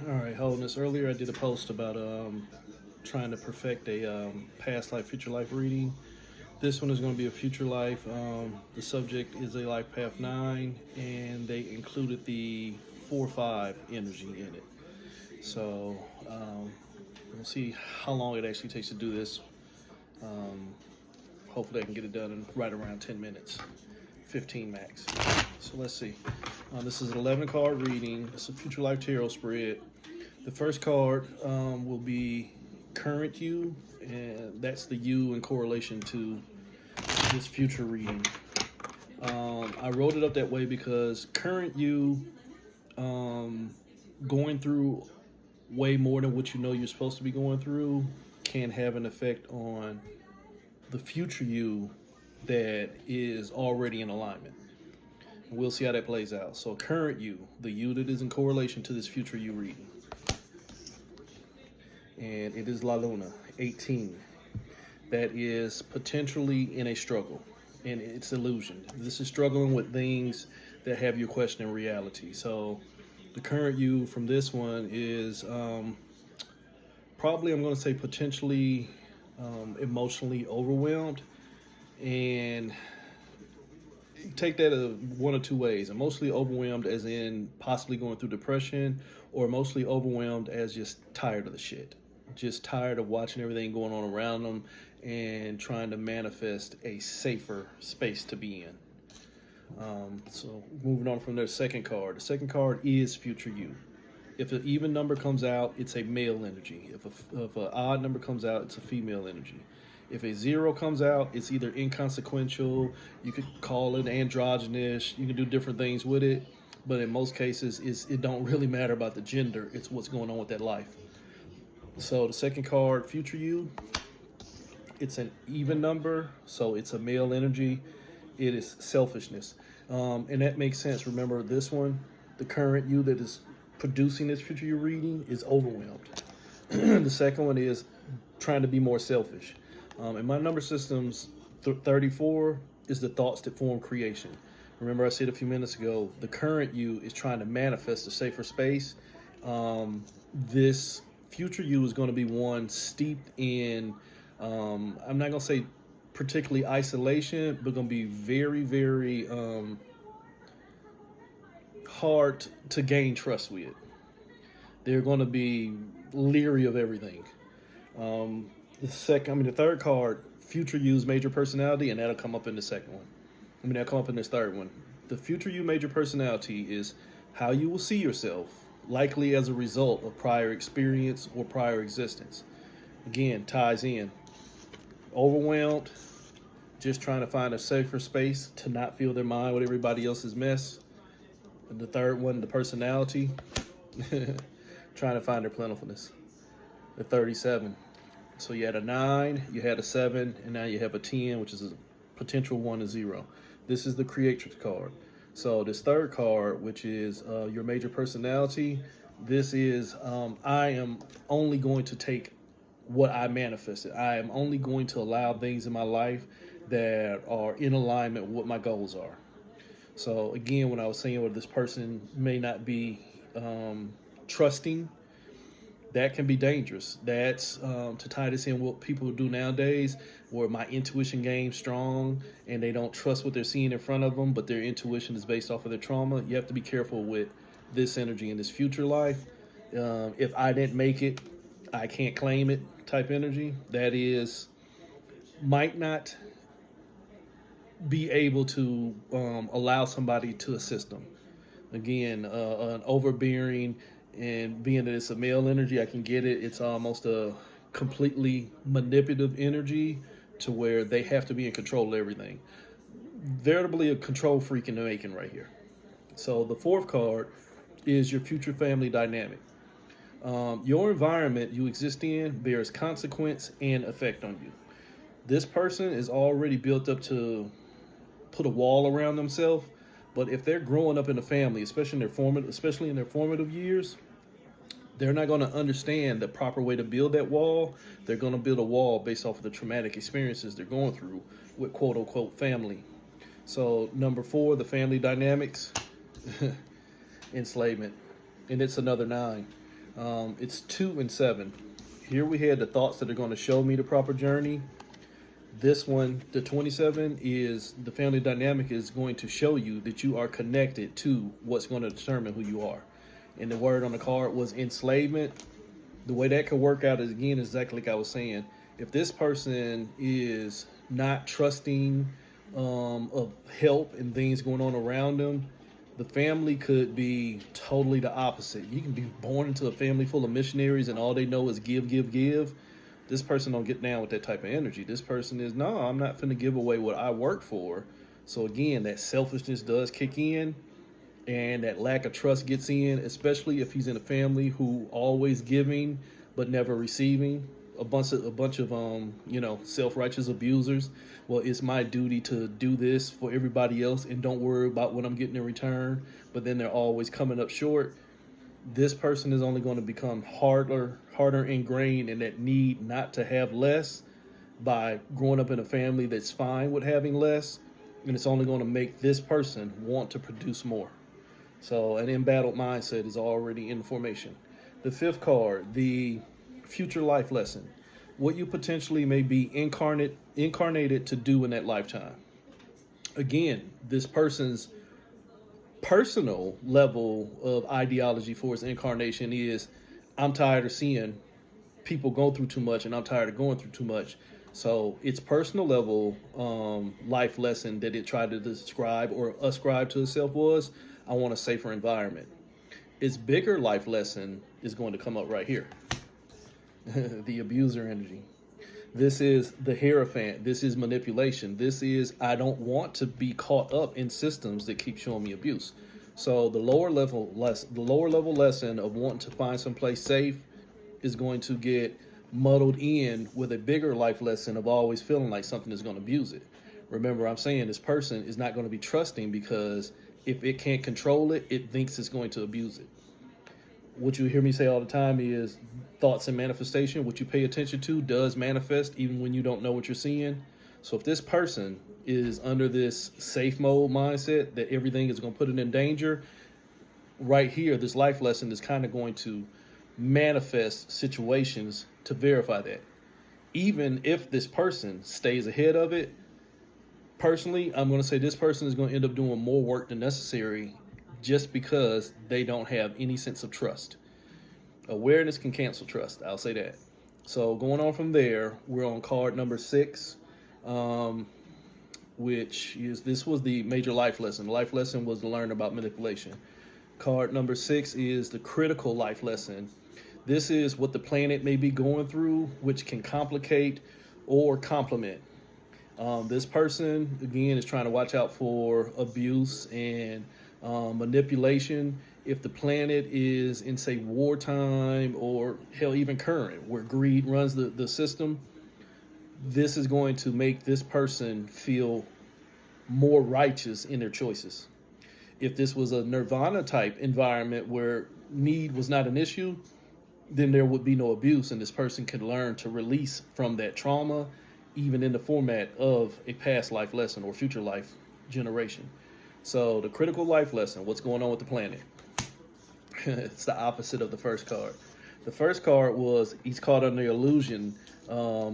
All right, Holding earlier I did a post about trying to perfect a past life, future life reading. This one is going to be a future life. The subject is a life path 9, and they included the 4-5 energy in it. So we'll see how long it actually takes to do this. Um, Hopefully, I can get it done in right around 10 minutes, 15 max. So let's see. This is an 11 card reading. It's a future life tarot spread. The first card will be current you, and that's the you in correlation to this future reading. I wrote it up that way because current you going through way more than what you know you're supposed to be going through can have an effect on the future you that is already in alignment. We'll see how that plays out. So current you, the you that is in correlation to this future you reading. And it is La Luna, 18. That is potentially in a struggle, and it's illusion. This is struggling with things that have you questioning reality. So the current you from this one is probably, I'm going to say, potentially emotionally overwhelmed. And take that one or two ways. Emotionally overwhelmed as in possibly going through depression, or emotionally overwhelmed as just tired of the shit. Just tired of watching everything going on around them and trying to manifest a safer space to be in. So moving on from their second card. The second card is future you. If an even number comes out, it's a male energy. If an odd number comes out, it's a female energy. If a zero comes out, it's either inconsequential. You could call it androgynous. You can do different things with it, but in most cases, it don't really matter about the gender. It's what's going on with that life. So the second card, future you, it's an even number, so it's a male energy. It is selfishness, and that makes sense. Remember, this one, the current you that is producing this future you reading is overwhelmed. The second one is trying to be more selfish. In my number systems, 34 is the thoughts that form creation. Remember, I said a few minutes ago, the current you is trying to manifest a safer space. This future you is going to be one steeped in, I'm not going to say particularly isolation, but going to be very, very hard to gain trust with. They're going to be leery of everything. The third card, future you's major personality, and that'll come up in the second one. That'll come up in this third one. The future you major personality is how you will see yourself, likely as a result of prior experience or prior existence. Again, ties in. Overwhelmed, just trying to find a safer space to not fill their mind with everybody else's mess. And the third one, the personality, trying to find their plentifulness. The 37. So you had a 9, you had a 7, and now you have a 10, which is a potential 1 and 0. This is the creatrix card. So this third card, which is your major personality, this is I am only going to take what I manifested. I am only going to allow things in my life that are in alignment with what my goals are. So again, when I was saying, well, this person may not be trusting, that can be dangerous. That's to tie this in what people do nowadays, where my intuition game's strong and they don't trust what they're seeing in front of them, but their intuition is based off of their trauma. You have to be careful with this energy in this future life. If I didn't make it, I can't claim it type energy. That is, might not be able to allow somebody to assist them. Again, an overbearing, and being that it's a male energy, I can get it. It's almost a completely manipulative energy to where they have to be in control of everything. Veritably a control freak in the making right here. So the fourth card is your future family dynamic. Your environment you exist in bears consequence and effect on you. This person is already built up to put a wall around themselves, but if they're growing up in a family, especially in their formative years, they're not going to understand the proper way to build that wall. They're going to build a wall based off of the traumatic experiences they're going through with quote unquote family. So number 4, the family dynamics, enslavement, and it's another 9. It's 2 and 7. Here we had the thoughts that are going to show me the proper journey. This one, the 27, is the family dynamic is going to show you that you are connected to what's going to determine who you are. And the word on the card was enslavement. The way that could work out is, again, exactly like I was saying. If this person is not trusting of help and things going on around them, the family could be totally the opposite. You can be born into a family full of missionaries and all they know is give, give, give. This person don't get down with that type of energy. This person is, no, I'm not finna give away what I work for. So again, that selfishness does kick in and that lack of trust gets in, especially if he's in a family who always giving but never receiving. A bunch of self-righteous abusers. Well, it's my duty to do this for everybody else and don't worry about what I'm getting in return. But then they're always coming up short. This person is only going to become harder ingrained in that need not to have less by growing up in a family that's fine with having less. And it's only going to make this person want to produce more. So an embattled mindset is already in formation. The 5th card, the future life lesson, what you potentially may be incarnated to do in that lifetime. Again, this person's personal level of ideology for his incarnation is, I'm tired of seeing people go through too much and I'm tired of going through too much. So its personal level life lesson that it tried to describe or ascribe to itself was, I want a safer environment. Its bigger life lesson is going to come up right here. The abuser energy. This is the hierophant. This is manipulation. This is, I don't want to be caught up in systems that keep showing me abuse. So the lower level lesson of wanting to find someplace safe is going to get muddled in with a bigger life lesson of always feeling like something is going to abuse it. Remember, I'm saying this person is not going to be trusting because if it can't control it, it thinks it's going to abuse it. What you hear me say all the time is thoughts and manifestation. What you pay attention to does manifest even when you don't know what you're seeing. So if this person is under this safe mode mindset that everything is going to put it in danger, right here, this life lesson is kind of going to manifest situations to verify that. Even if this person stays ahead of it, personally, I'm going to say this person is going to end up doing more work than necessary just because they don't have any sense of trust. Awareness can cancel trust. I'll say that. So going on from there, we're on card number 6, which is, this was the major life lesson. The life lesson was to learn about manipulation. Card number 6 is the critical life lesson. This is what the planet may be going through, which can complicate or complement. This person, again, is trying to watch out for abuse and manipulation. If the planet is in, say, wartime or hell, even current, where greed runs the system, this is going to make this person feel more righteous in their choices. If this was a nirvana type environment where need was not an issue, then there would be no abuse, and this person could learn to release from that trauma, even in the format of a past life lesson or future life generation. So the critical life lesson, what's going on with the planet? It's the opposite of the first card. The first card was, he's caught under the illusion,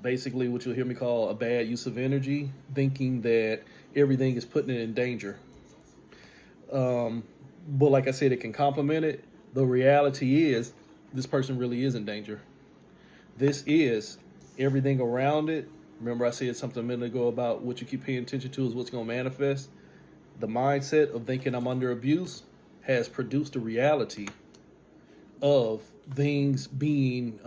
basically what you'll hear me call a bad use of energy, thinking that everything is putting it in danger. But like I said, it can complement it. The reality is, this person really is in danger. This is everything around it. Remember I said something a minute ago about what you keep paying attention to is what's going to manifest. The mindset of thinking I'm under abuse has produced a reality of things being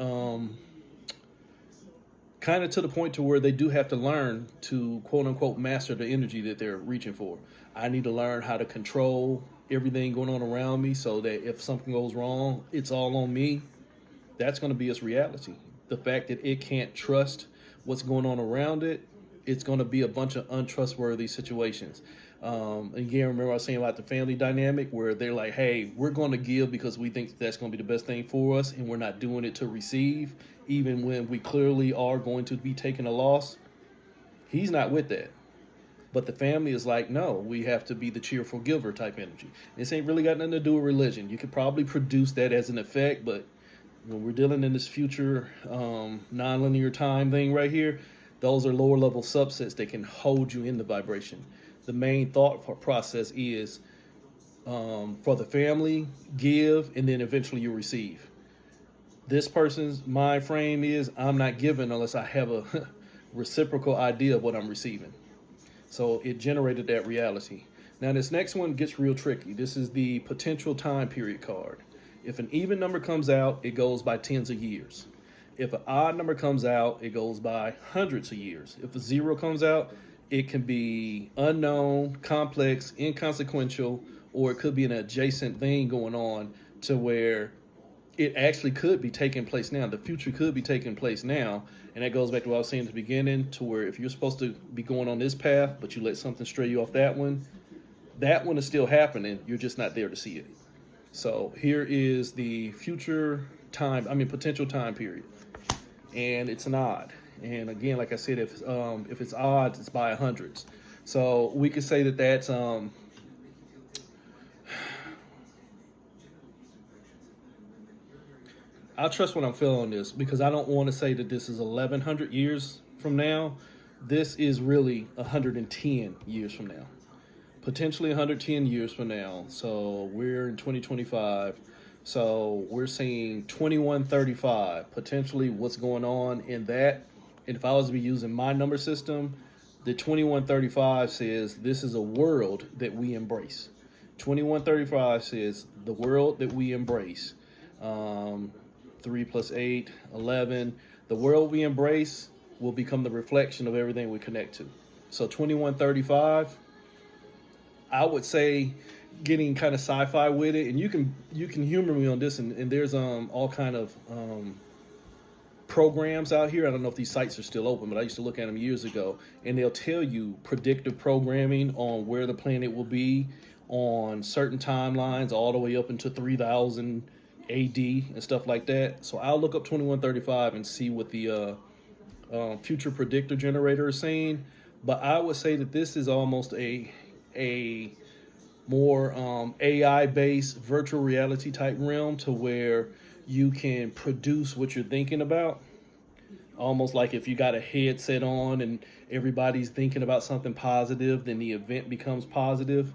kind of to the point to where they do have to learn to, quote unquote, master the energy that they're reaching for. I need to learn how to control everything going on around me so that if something goes wrong, it's all on me. That's going to be its reality. The fact that it can't trust what's going on around it, it's going to be a bunch of untrustworthy situations. Again, remember I was saying about the family dynamic where they're like, hey, we're going to give because we think that's going to be the best thing for us, and we're not doing it to receive, even when we clearly are going to be taking a loss. He's not with that. But the family is like, no, we have to be the cheerful giver type energy. This ain't really got nothing to do with religion. You could probably produce that as an effect, but When we're dealing in this future nonlinear time thing right here, those are lower level subsets that can hold you in the vibration. The main thought process is for the family, give, and then eventually you receive. This person's mind frame is I'm not giving unless I have a reciprocal idea of what I'm receiving. So it generated that reality. Now this next one gets real tricky. This is the potential time period card. If an even number comes out, it goes by tens of years. If an odd number comes out, it goes by hundreds of years. If a zero comes out, it can be unknown, complex, inconsequential, or it could be an adjacent thing going on to where it actually could be taking place now. The future could be taking place now. And that goes back to what I was saying at the beginning, to where if you're supposed to be going on this path, but you let something stray you off that one is still happening. You're just not there to see it. So here is the potential time period. And it's an odd. And again, like I said, if it's odds, it's by hundreds. So we could say that that's I'll trust what I'm feeling on this, because I don't want to say that this is 1100 years from now. This is really 110 years from now, potentially 110 years from now. So we're in 2025. So we're seeing 2135, potentially what's going on in that. And if I was to be using my number system, the 2135 says this is a world that we embrace. 2135 says the world that we embrace. 3 plus 8, 11. The world we embrace will become the reflection of everything we connect to. So 2135, I would say, getting kind of sci-fi with it, and you can humor me on this, and there's all kind of programs out here. I don't know if these sites are still open, but I used to look at them years ago, and they'll tell you predictive programming on where the planet will be on certain timelines, all the way up into 3000 AD and stuff like that. So I'll look up 2135 and see what the future predictor generator is saying. But I would say that this is almost a more AI-based virtual reality type realm, to where you can produce what you're thinking about. Almost like if you got a headset on and everybody's thinking about something positive, then the event becomes positive.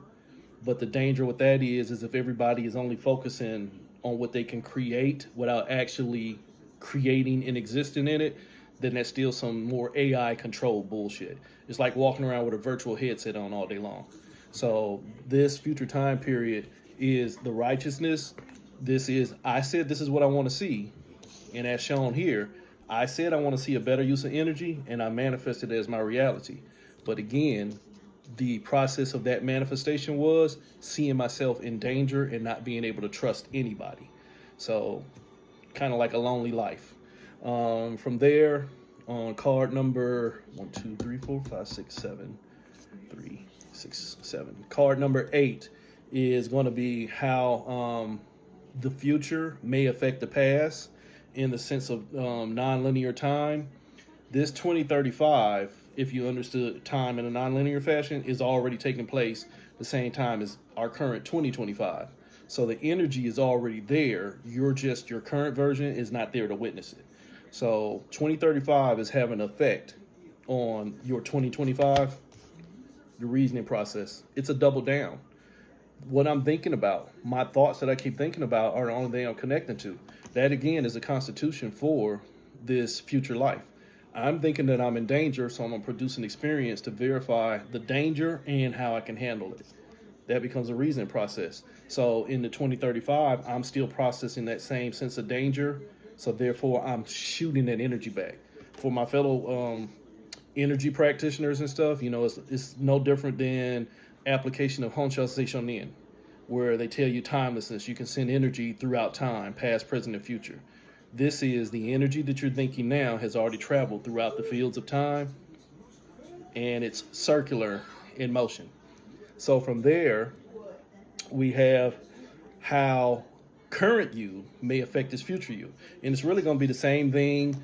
But the danger with that is if everybody is only focusing on what they can create without actually creating and existing in it, then that's still some more AI controlled bullshit. It's like walking around with a virtual headset on all day long. So this future time period is the righteousness. I said this is what I want to see. And as shown here, I said I want to see a better use of energy, and I manifested it as my reality. But again, the process of that manifestation was seeing myself in danger and not being able to trust anybody. So kind of like a lonely life. From there, on card number 1, 2, 3, 4, 5, 6, 7, 3, 6, 7. Card number 8 is going to be how the future may affect the past in the sense of non-linear time. This 2035, if you understood time in a non-linear fashion, is already taking place the same time as our current 2025. So the energy is already there. Your current version is not there to witness it. So 2035 is having an effect on your 2025, your reasoning process. It's a double down. What I'm thinking about, my thoughts that I keep thinking about, are the only thing I'm connecting to. That again is a constitution for this future life. I'm thinking that I'm in danger, so I'm going to produce an experience to verify the danger and how I can handle it. That becomes a reasoning process. So in the 2035, I'm still processing that same sense of danger. So therefore, I'm shooting that energy back. For my fellow energy practitioners and stuff, it's no different than application of Honsha Seishonin, where they tell you timelessness. You can send energy throughout time, past, present, and future. This is the energy that you're thinking now has already traveled throughout the fields of time, and it's circular in motion. So from there, we have how current you may affect this future you. And it's really going to be the same thing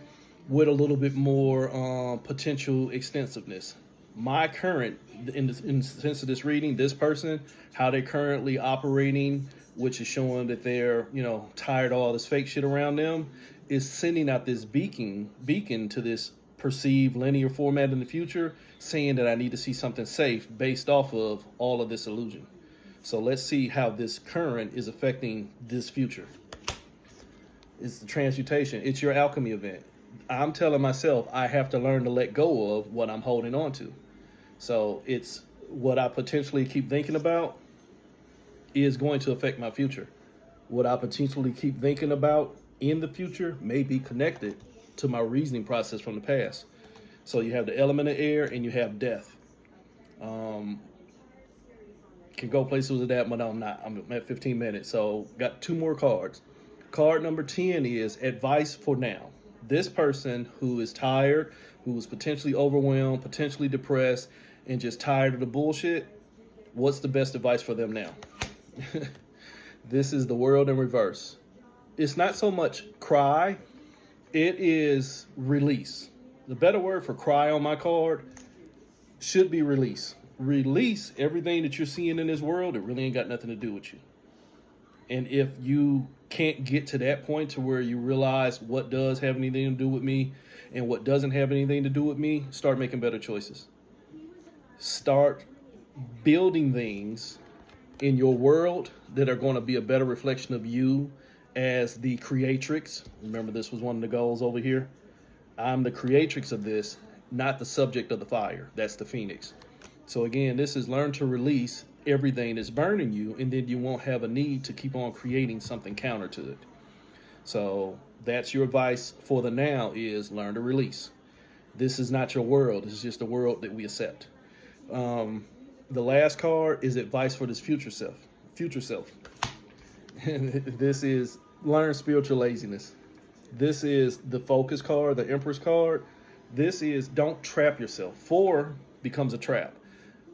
with a little bit more potential extensiveness. My current, in the sense of this reading, this person, how they're currently operating which is showing that they're, tired of all this fake shit around them, is sending out this beacon to this perceived linear format in the future, saying that I need to see something safe based off of all of this illusion. So let's see how this current is affecting this future. It's the transmutation. It's your alchemy event. I'm telling myself I have to learn to let go of what I'm holding on to. So it's what I potentially keep thinking about is going to affect my future. What I potentially keep thinking about in the future may be connected to my reasoning process from the past. So you have the element of air and you have death. Can go places with that, but I'm not. I'm at 15 minutes. So got 2 more cards. Card number 10 is advice for now. This person who is tired, who is potentially overwhelmed, potentially depressed, and just tired of the bullshit, what's the best advice for them now? This is the world in reverse. It's not so much cry, it is release. The better word for cry on my card should be release. Release everything that you're seeing in this world. It really ain't got nothing to do with you. And if you can't get to that point to where you realize what does have anything to do with me and what doesn't have anything to do with me, start making better choices. Start building things in your world that are going to be a better reflection of you as the creatrix. Remember, this was one of the goals over here. I'm the creatrix of this, not the subject of the fire. That's the phoenix. So again, this is learn to release everything that's burning you, and then you won't have a need to keep on creating something counter to it. So that's your advice for the now, is learn to release. This is not your world. This is just a world that we accept. The last card is advice for this future self. This is learn spiritual laziness. This is the focus card, the Empress card. This is don't trap yourself. 4 becomes a trap.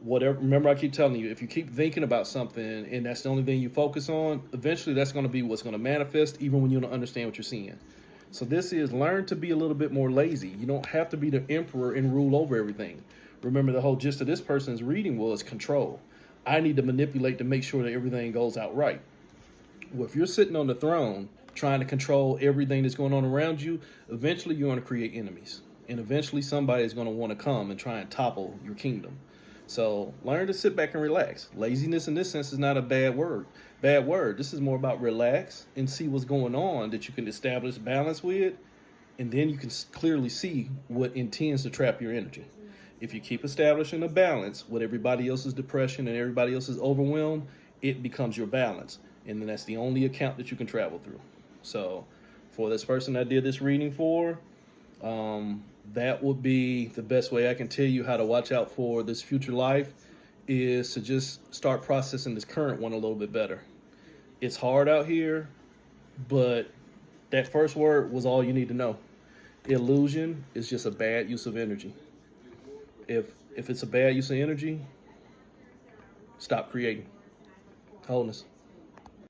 Whatever. Remember, I keep telling you, if you keep thinking about something and that's the only thing you focus on, eventually that's going to be what's going to manifest, even when you don't understand what you're seeing. So this is learn to be a little bit more lazy. You don't have to be the emperor and rule over everything. Remember, the whole gist of this person's reading was control. I need to manipulate to make sure that everything goes out right. Well, if you're sitting on the throne trying to control everything that's going on around you, eventually you're going to create enemies. And eventually somebody is going to want to come and try and topple your kingdom. So learn to sit back and relax. Laziness in this sense is not a bad word. This is more about relax and see what's going on that you can establish balance with. And then you can clearly see what intends to trap your energy. If you keep establishing a balance with everybody else's depression and everybody else's overwhelm, it becomes your balance. And then that's the only account that you can travel through. So for this person I did this reading for, that would be the best way I can tell you how to watch out for this future life, is to just start processing this current one a little bit better. It's hard out here, but that first word was all you need to know. Illusion is just a bad use of energy. If it's a bad use of energy, stop creating. Wholeness.